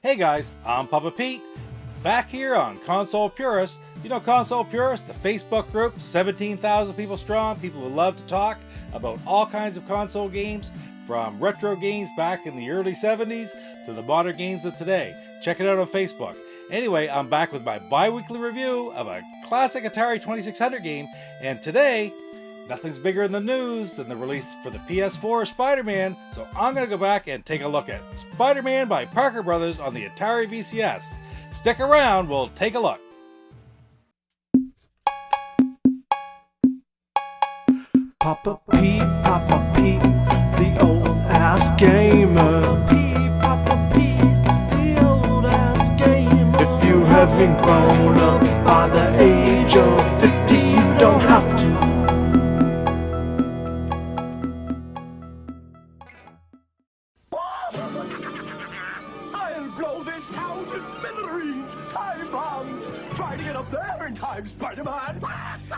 Hey guys, I'm Papa Pete, back here on Console Purist. You know Console Purist, the Facebook group, 17,000 people strong, people who love to talk about all kinds of console games, from retro games back in the early 70s to the modern games of today. Check it out on Facebook. Anyway, I'm back with my bi-weekly review of a classic Atari 2600 game, and today, nothing's bigger in the news than the release for the PS4 Spider-Man, so I'm going to go back and take a look at Spider-Man by Parker Brothers on the Atari VCS. Stick around, we'll take a look. Papa Pete, the old ass gamer. Papa Pete, the old ass gamer. If you haven't grown up by the age of 50, you don't have to. I'll blow this town to smithereens! Time bombs! Try to get up there in time, Spider-Man!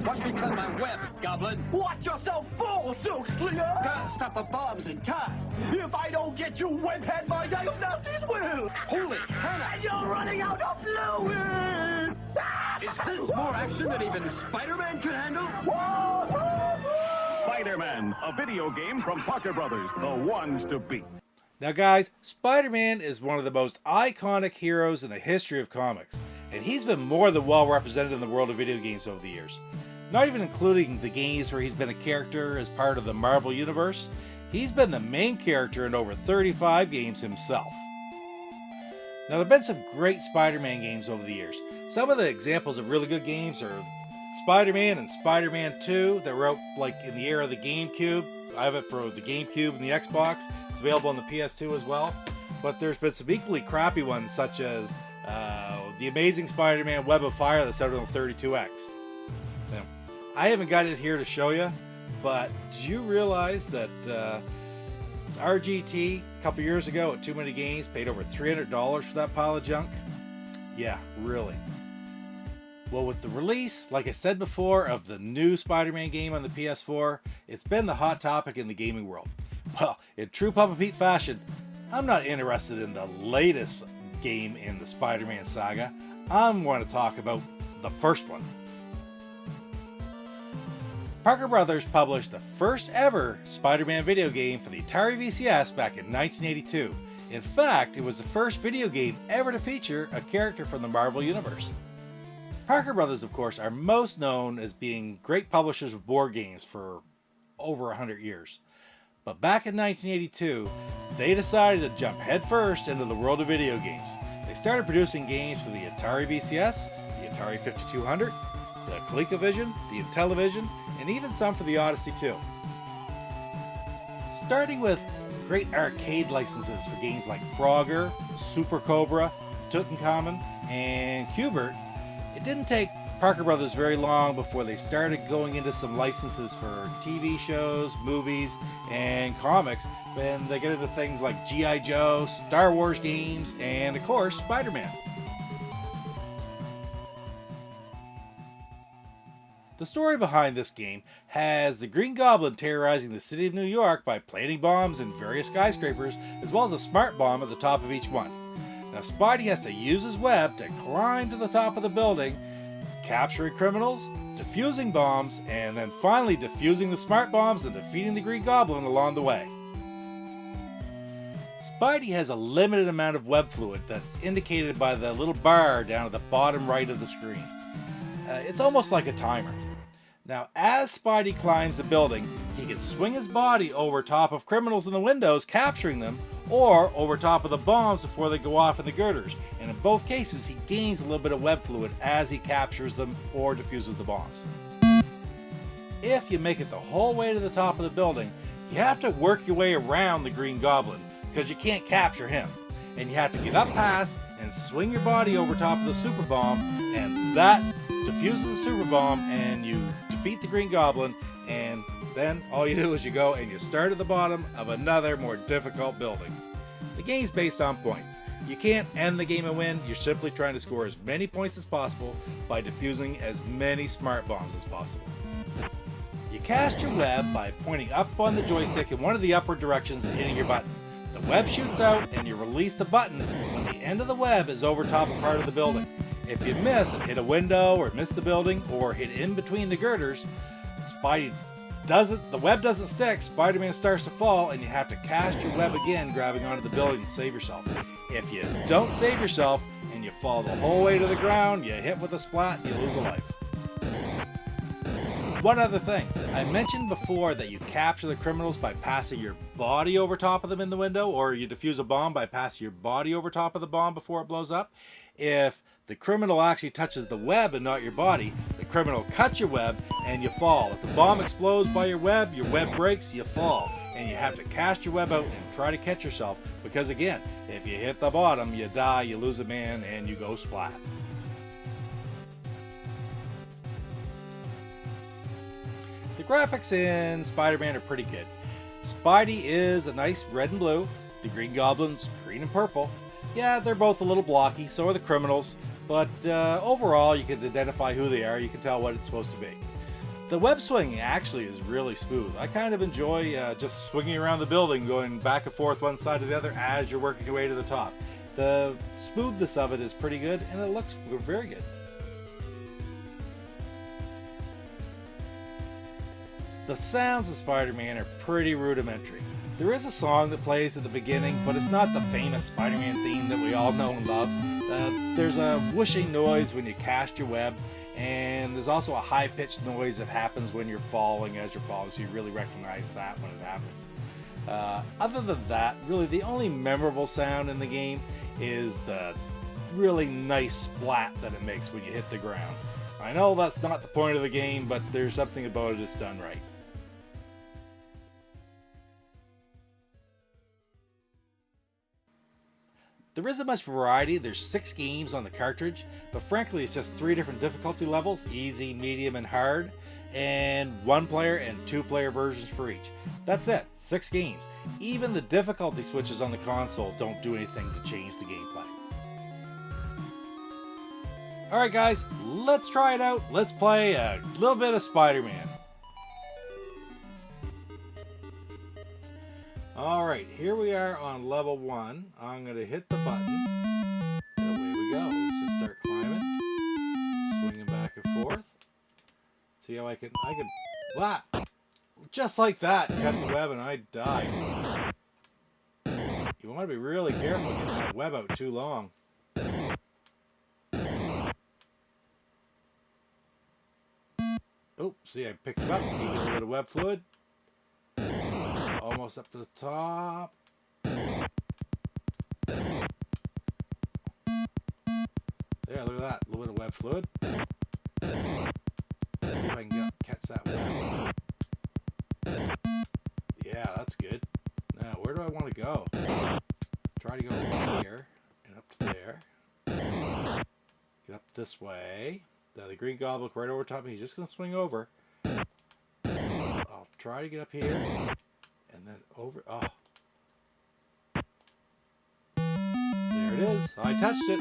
Watch me cut my web, Goblin. Watch yourself fall, Silk Slinger! Gotta stop the bombs in time. If I don't get you, webhead, my diagnosis will! Holy Hannah! And you're running out of fluid! Is this more action than even Spider-Man can handle? Spider-Man, a video game from Parker Brothers, the ones to beat. Now guys, Spider-Man is one of the most iconic heroes in the history of comics, and he's been more than well represented in the world of video games over the years. Not even including the games where he's been a character as part of the Marvel Universe, he's been the main character in over 35 games himself. Now there have been some great Spider-Man games over the years. Some of the examples of really good games are Spider-Man and Spider-Man 2 that were out like in the era of the GameCube. I have it for the GameCube and the Xbox. It's available on the PS2 as well. But there's been some equally crappy ones such as The Amazing Spider-Man Web of Fire that's out on the 32X. Now, I haven't got it here to show you, but did you realize that RGT a couple years ago at Too Many Games paid over $300 for that pile of junk? Yeah, really. Well, with the release, like I said before, of the new Spider-Man game on the PS4, it's been the hot topic in the gaming world. Well, in true Papa Pete fashion, I'm not interested in the latest game in the Spider-Man saga. I'm going to talk about the first one. Parker Brothers published the first ever Spider-Man video game for the Atari VCS back in 1982. In fact, it was the first video game ever to feature a character from the Marvel Universe. Parker Brothers, of course, are most known as being great publishers of board games for over 100 years. But back in 1982, they decided to jump headfirst into the world of video games. They started producing games for the Atari VCS, the Atari 5200, the ColecoVision, the Intellivision, and even some for the Odyssey 2. Starting with great arcade licenses for games like Frogger, Super Cobra, Tutankhamun, and Q*bert, it didn't take Parker Brothers very long before they started going into some licenses for TV shows, movies, and comics, and they get into things like G.I. Joe, Star Wars games, and of course, Spider-Man. The story behind this game has the Green Goblin terrorizing the city of New York by planting bombs in various skyscrapers, as well as a smart bomb at the top of each one. Now Spidey has to use his web to climb to the top of the building, capturing criminals, defusing bombs, and then finally defusing the smart bombs and defeating the Green Goblin along the way. Spidey has a limited amount of web fluid that's indicated by the little bar down at the bottom right of the screen. It's almost like a timer. Now, as Spidey climbs the building, he can swing his body over top of criminals in the windows, capturing them, or over top of the bombs before they go off in the girders. And in both cases, he gains a little bit of web fluid as he captures them or defuses the bombs. If you make it the whole way to the top of the building, you have to work your way around the Green Goblin, because you can't capture him. And you have to get up past and swing your body over top of the super bomb, and that defuses the super bomb, and you defeat the Green Goblin, and then all you do is you go and you start at the bottom of another more difficult building. The game's based on points. You can't end the game and win, you're simply trying to score as many points as possible by defusing as many smart bombs as possible. You cast your web by pointing up on the joystick in one of the upward directions and hitting your button. The web shoots out and you release the button when the end of the web is over top of part of the building. If you miss and hit a window or miss the building or hit in between the girders, the web doesn't stick, Spider-Man starts to fall, and you have to cast your web again, grabbing onto the building to save yourself. If you don't save yourself and you fall the whole way to the ground, you hit with a splat, and you lose a life. One other thing, I mentioned before that you capture the criminals by passing your body over top of them in the window, or you defuse a bomb by passing your body over top of the bomb before it blows up. If the criminal actually touches the web and not your body, the criminal cuts your web and you fall. If the bomb explodes by your web breaks, you fall. And you have to cast your web out and try to catch yourself, because again, if you hit the bottom, you die, you lose a man, and you go splat. The graphics in Spider-Man are pretty good. Spidey is a nice red and blue. The Green Goblin's green and purple. Yeah, they're both a little blocky, so are the criminals, but overall you can identify who they are, you can tell what it's supposed to be. The web swinging actually is really smooth. I kind of enjoy just swinging around the building, going back and forth one side to the other as you're working your way to the top. The smoothness of it is pretty good, and it looks very good. The sounds of Spider-Man are pretty rudimentary. There is a song that plays at the beginning, but it's not the famous Spider-Man theme that we all know and love. There's a whooshing noise when you cast your web, and there's also a high-pitched noise that happens when you're falling as you're falling, so you really recognize that when it happens. Other than that, really the only memorable sound in the game is the really nice splat that it makes when you hit the ground. I know that's not the point of the game, but there's something about it that's done right. There isn't much variety. There's 6 games on the cartridge, but frankly it's just 3 different difficulty levels, easy, medium, and hard, and 1-player and 2-player versions for each. That's it, 6 games. Even the difficulty switches on the console don't do anything to change the gameplay. Alright guys, let's try it out. Let's play a little bit of Spider-Man. Alright, here we are on level 1. I'm going to hit the button. And away we go. Let's just start climbing. Swinging back and forth. See how I can just like that, cut the web and I died. You want to be really careful getting that web out too long. Oh, see, I picked it up. Keep a little bit of web fluid. Almost up to the top. There, look at that. A little bit of web fluid. See if I can catch that web. Yeah, that's good. Now, where do I want to go? Try to go over here and up to there. Get up this way. Now the Green Goblin right over top of me. He's just going to swing over. I'll try to get up here. And then over. Oh. There it is. I touched it.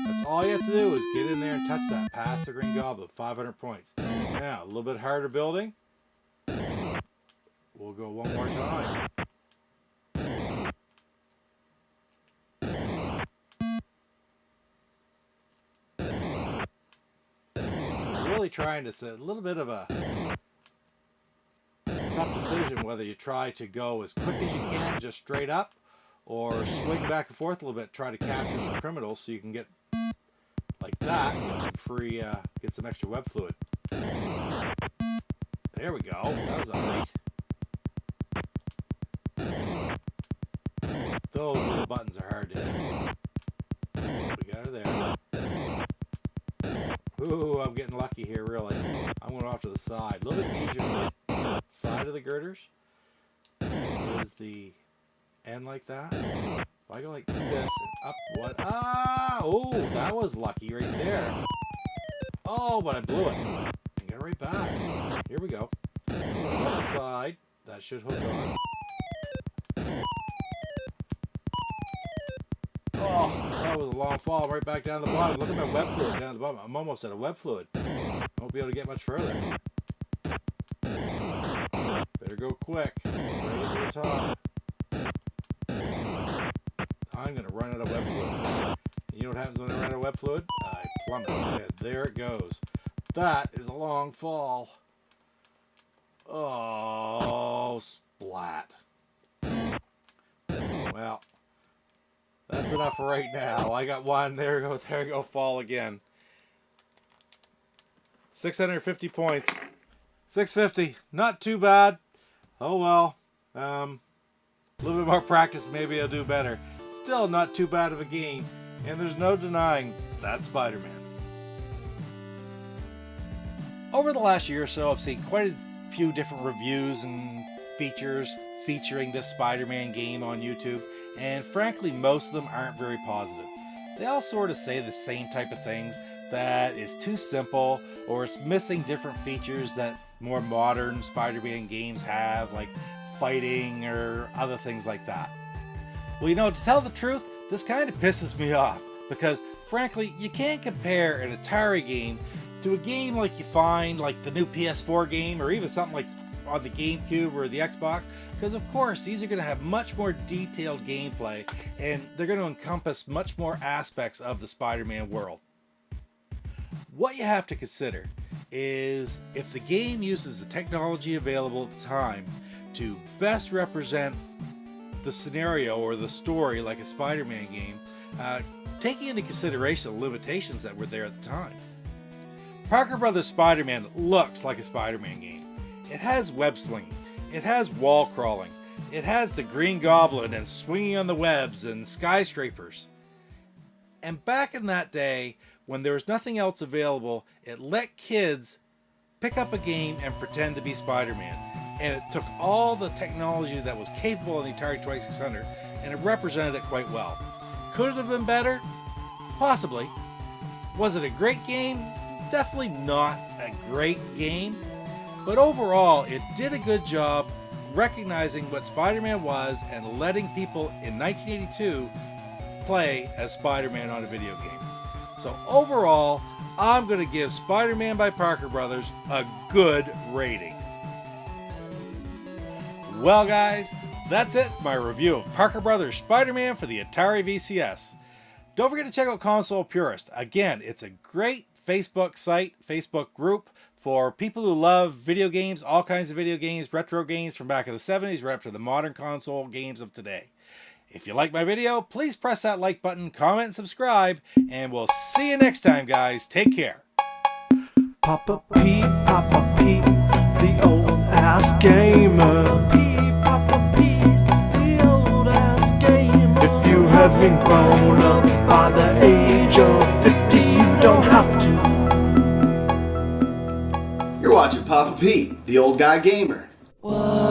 That's all you have to do is get in there and touch that. Pass the Green Goblin. 500 points. Now, a little bit harder building. We'll go one more time. Really trying to say a little bit of a tough decision whether you try to go as quick as you can, just straight up, or swing back and forth a little bit, try to capture some criminals so you can get like that, get some free, get some extra web fluid. There we go. That was alright. Those little buttons are hard to hit. We got her there. Ooh, I'm getting lucky here, really. I'm going off to the side. A little bit easier to the side of the girders. Is the end like that? If I go like this and up, what? Ah! Oh, that was lucky right there. Oh, but I blew it. And get it right back. Here we go. Off the side. That should hook on. Oh, that was a long fall right back down to the bottom. Look at my web fluid down at the bottom. I'm almost out of web fluid. I won't be able to get much further. Better go quick. Right to the top. I'm going to run out of web fluid. know what happens when I run out of web fluid? I plummet. Okay, there it goes. That is a long fall. Oh, splat. Well, that's enough for right now. I got one. There you go, fall again. 650 points. 650. Not too bad. Oh well. A little bit more practice, maybe I'll do better. Still not too bad of a game. And there's no denying that's Spider-Man. Over the last year or so, I've seen quite a few different reviews and features featuring this Spider-Man game on YouTube, and frankly, most of them aren't very positive. They all sort of say the same type of things, that it's too simple, or it's missing different features that more modern Spider-Man games have, like fighting or other things like that. Well, you know, to tell the truth, this kind of pisses me off, because frankly, you can't compare an Atari game to a game like you find like the new PS4 game, or even something like on the GameCube or the Xbox, because of course these are going to have much more detailed gameplay, and they're going to encompass much more aspects of the Spider-Man world. What you have to consider is if the game uses the technology available at the time to best represent the scenario or the story like a Spider-Man game, taking into consideration the limitations that were there at the time. Parker Brothers Spider-Man looks like a Spider-Man game. It has web slinging, it has wall crawling, it has the Green Goblin and swinging on the webs and skyscrapers. And back in that day, when there was nothing else available, it let kids pick up a game and pretend to be Spider-Man. And it took all the technology that was capable in the Atari 2600 and it represented it quite well. Could it have been better? Possibly. Was it a great game? Definitely not a great game. But overall, it did a good job recognizing what Spider-Man was and letting people in 1982 play as Spider-Man on a video game. So overall, I'm going to give Spider-Man by Parker Brothers a good rating. Well guys, that's it for my review of Parker Brothers Spider-Man for the Atari VCS. Don't forget to check out Console Purist. Again, it's a great Facebook site, Facebook group for people who love video games, all kinds of video games, retro games from back in the 70s, right up to the modern console games of today. If you like my video, please press that like button, comment, and subscribe, and we'll see you next time, guys. Take care. Papa P, the old ass gamer. Papa P, the old ass gamer. If you haven't grown up by the age of 50, you don't have to. You're watching Papa Pete, the old guy gamer. What?